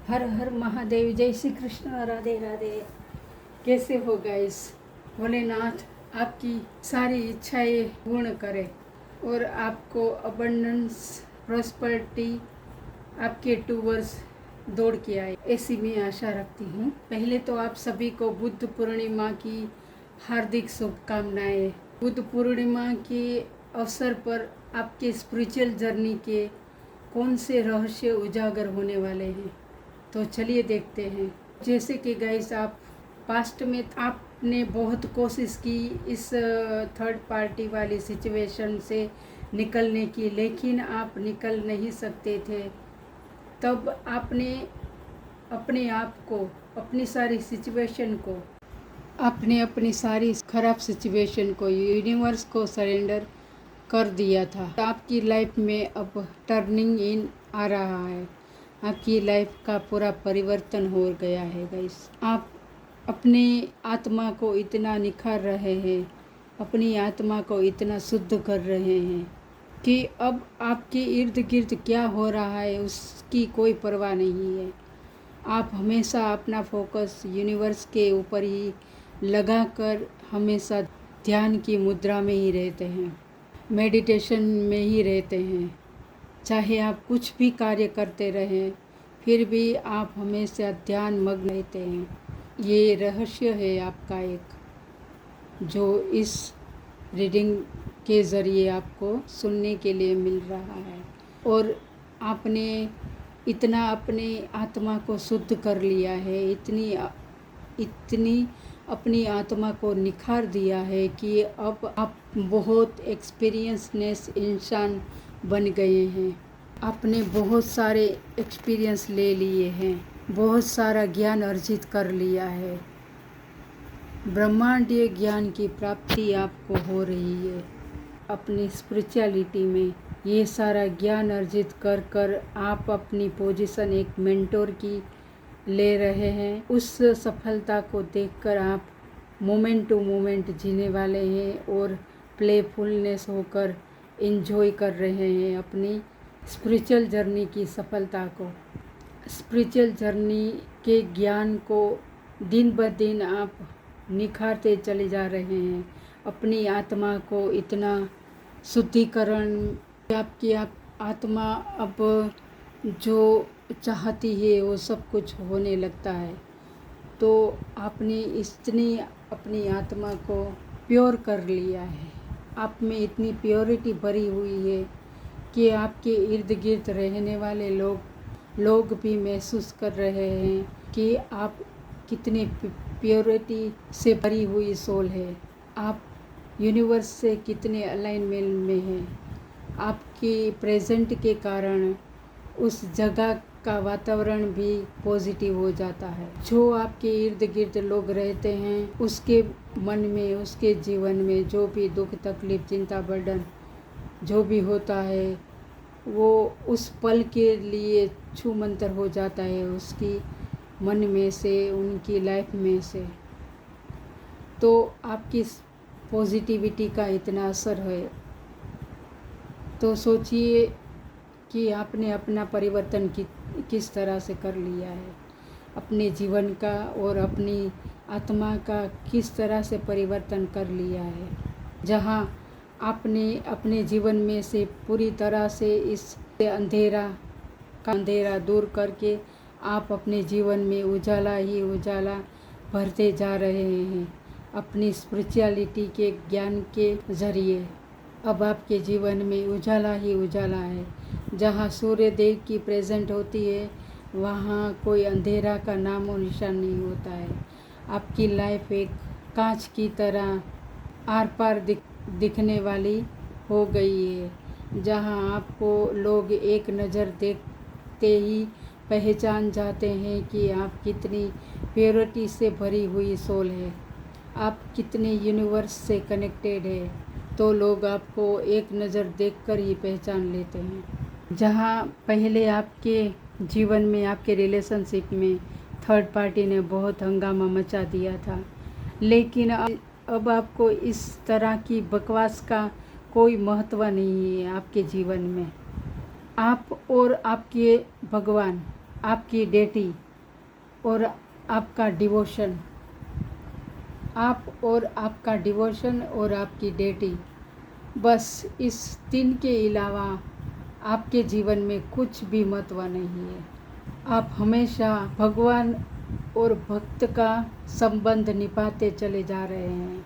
हर हर महादेव, जय श्री कृष्ण, राधे राधे। कैसे हो गाइस? भोलेनाथ आपकी सारी इच्छाएं पूर्ण करे और आपको अबंडेंस प्रॉस्पेरिटी आपके टूवर्ड्स दौड़ के आए, ऐसी मैं आशा रखती हूँ। पहले तो आप सभी को बुद्ध पूर्णिमा की हार्दिक शुभकामनाएं। बुद्ध पूर्णिमा के अवसर पर आपके स्पिरिचुअल जर्नी के कौन से रहस्य उजागर होने वाले हैं, तो चलिए देखते हैं। जैसे कि गाइस, आप पास्ट में आपने बहुत कोशिश की इस थर्ड पार्टी वाली सिचुएशन से निकलने की, लेकिन आप निकल नहीं सकते थे। तब आपने अपने आप को, अपनी सारी सिचुएशन को, अपनी सारी खराब सिचुएशन को यूनिवर्स को सरेंडर कर दिया था। आपकी लाइफ में अब टर्निंग इन आ रहा है। आपकी लाइफ का पूरा परिवर्तन हो गया है गाइस। आप अपने आत्मा को इतना निखार रहे हैं, अपनी आत्मा को इतना शुद्ध कर रहे हैं कि अब आपके इर्द गिर्द क्या हो रहा है उसकी कोई परवाह नहीं है। आप हमेशा अपना फोकस यूनिवर्स के ऊपर ही लगाकर हमेशा ध्यान की मुद्रा में ही रहते हैं, मेडिटेशन में ही रहते हैं। चाहे आप कुछ भी कार्य करते रहें, फिर भी आप हमेशा ध्यान मग्न रहते हैं। ये रहस्य है आपका एक, जो इस रीडिंग के ज़रिए आपको सुनने के लिए मिल रहा है। और आपने इतना अपने आत्मा को शुद्ध कर लिया है, इतनी अपनी आत्मा को निखार दिया है कि अब आप बहुत एक्सपीरियंसनेस इंसान बन गए हैं। आपने बहुत सारे एक्सपीरियंस ले लिए हैं, बहुत सारा ज्ञान अर्जित कर लिया है। ब्रह्मांडीय ज्ञान की प्राप्ति आपको हो रही है। अपनी स्पिरिचुअलिटी में ये सारा ज्ञान अर्जित कर कर आप अपनी पोजीशन एक मेंटोर की ले रहे हैं। उस सफलता को देखकर आप मोमेंट टू मोमेंट जीने वाले हैं और प्लेफुलनेस होकर एंजॉय कर रहे हैं अपनी स्पिरिचुअल जर्नी की सफलता को। स्पिरिचुअल जर्नी के ज्ञान को दिन ब दिन आप निखारते चले जा रहे हैं। अपनी आत्मा को इतना शुद्धिकरण, आपकी आत्मा अब जो चाहती है वो सब कुछ होने लगता है। तो आपने इतनी अपनी आत्मा को प्योर कर लिया है। आप में इतनी प्योरिटी भरी हुई है कि आपके इर्द गिर्द रहने वाले लोग भी महसूस कर रहे हैं कि आप कितने प्योरिटी से भरी हुई सोल है। आप यूनिवर्स से कितने अलाइनमेंट में हैं। आपकी प्रेजेंट के कारण उस जगह का वातावरण भी पॉजिटिव हो जाता है। जो आपके इर्द गिर्द लोग रहते हैं, उसके मन में, उसके जीवन में जो भी दुख तकलीफ, चिंता, बर्डन जो भी होता है, वो उस पल के लिए छूमंतर हो जाता है उसकी मन में से, उनकी लाइफ में से। तो आपकी पॉजिटिविटी का इतना असर है। तो सोचिए कि आपने अपना परिवर्तन किस तरह से कर लिया है, अपने जीवन का और अपनी आत्मा का किस तरह से परिवर्तन कर लिया है। जहाँ आपने अपने जीवन में से पूरी तरह से इस अंधेरा दूर करके आप अपने जीवन में उजाला ही उजाला भरते जा रहे हैं अपनी स्पिरिचुअलिटी के ज्ञान के ज़रिए। अब आपके जीवन में उजाला ही उजाला है। जहाँ सूर्य देव की प्रेजेंट होती है, वहाँ कोई अंधेरा का नामो निशान नहीं होता है। आपकी लाइफ एक कांच की तरह आर पार दिखने वाली हो गई है, जहाँ आपको लोग एक नज़र देखते ही पहचान जाते हैं कि आप कितनी प्योरिटी से भरी हुई सोल है, आप कितने यूनिवर्स से कनेक्टेड है। तो लोग आपको एक नज़र देखकर ही पहचान लेते हैं। जहाँ पहले आपके जीवन में, आपके रिलेशनशिप में थर्ड पार्टी ने बहुत हंगामा मचा दिया था, लेकिन अब आपको इस तरह की बकवास का कोई महत्व नहीं है आपके जीवन में। आप और आपके भगवान आपकी डेटी और आपका डिवोशन, आप और आपका डिवोशन और आपकी डेटी, बस इस 3 के अलावा आपके जीवन में कुछ भी महत्व नहीं है। आप हमेशा भगवान और भक्त का संबंध निभाते चले जा रहे हैं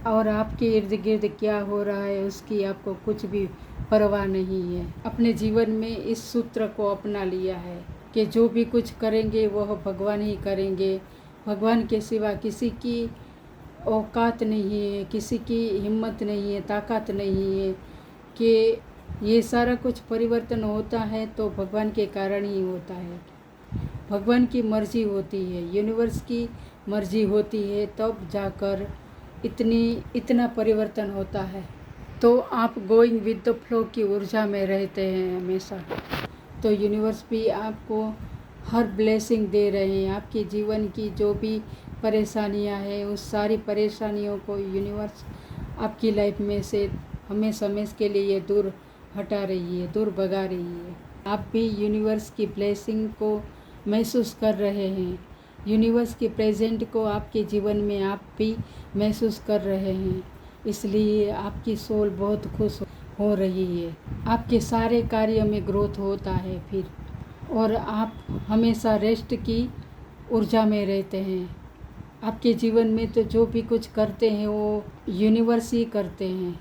और आपके इर्द गिर्द क्या हो रहा है उसकी आपको कुछ भी परवाह नहीं है। अपने जीवन में इस सूत्र को अपना लिया है कि जो भी कुछ करेंगे वह भगवान ही करेंगे। भगवान के सिवा किसी की औकात नहीं है, किसी की हिम्मत नहीं है, ताकत नहीं है कि ये सारा कुछ परिवर्तन होता है तो भगवान के कारण ही होता है। भगवान की मर्जी होती है, यूनिवर्स की मर्जी होती है, तब जाकर इतना परिवर्तन होता है। तो आप गोइंग विद द फ्लो की ऊर्जा में रहते हैं हमेशा, तो यूनिवर्स भी आपको हर ब्लेसिंग दे रहे हैं। आपके जीवन की जो भी परेशानियां हैं उस सारी परेशानियों को यूनिवर्स आपकी लाइफ में से हमेशा के लिए दूर हटा रही है, दूर भगा रही है। आप भी यूनिवर्स की ब्लेसिंग को महसूस कर रहे हैं। यूनिवर्स के प्रेजेंट को आपके जीवन में आप भी महसूस कर रहे हैं, इसलिए आपकी सोल बहुत खुश हो रही है। आपके सारे कार्य में ग्रोथ होता है फिर, और आप हमेशा रेस्ट की ऊर्जा में रहते हैं। आपके जीवन में तो जो भी कुछ करते हैं वो यूनिवर्स ही करते हैं,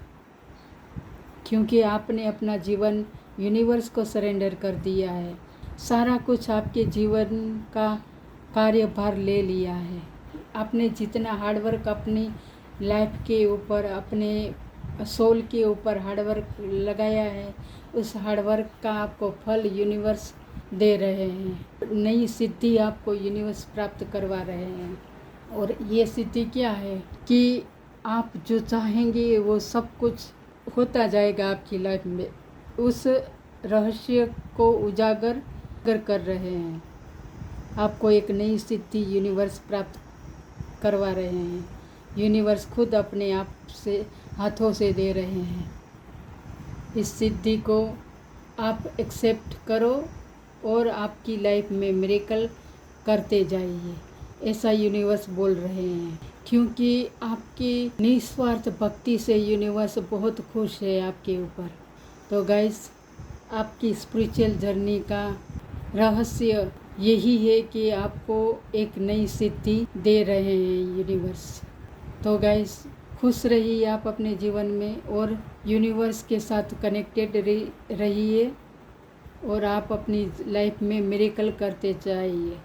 क्योंकि आपने अपना जीवन यूनिवर्स को सरेंडर कर दिया है। सारा कुछ आपके जीवन का कार्यभार ले लिया है। आपने जितना हार्डवर्क अपनी लाइफ के ऊपर, अपने सोल के ऊपर हार्डवर्क लगाया है, उस हार्डवर्क का आपको फल यूनिवर्स दे रहे हैं। नई सिद्धि आपको यूनिवर्स प्राप्त करवा रहे हैं। और ये सिद्धि क्या है कि आप जो चाहेंगे वो सब कुछ होता जाएगा आपकी लाइफ में। उस रहस्य को उजागर कर रहे हैं। आपको एक नई सिद्धि यूनिवर्स प्राप्त करवा रहे हैं। यूनिवर्स खुद अपने आप से हाथों से दे रहे हैं। इस सिद्धि को आप एक्सेप्ट करो और आपकी लाइफ में मिरेकल करते जाइए, ऐसा यूनिवर्स बोल रहे हैं। क्योंकि आपकी निस्वार्थ भक्ति से यूनिवर्स बहुत खुश है आपके ऊपर। तो गाइस, आपकी स्पिरिचुअल जर्नी का रहस्य यही है कि आपको एक नई सिद्धि दे रहे हैं यूनिवर्स। तो गाइस, खुश रहिए आप अपने जीवन में और यूनिवर्स के साथ कनेक्टेड रहिए और आप अपनी लाइफ में मिरेकल करते जाइए।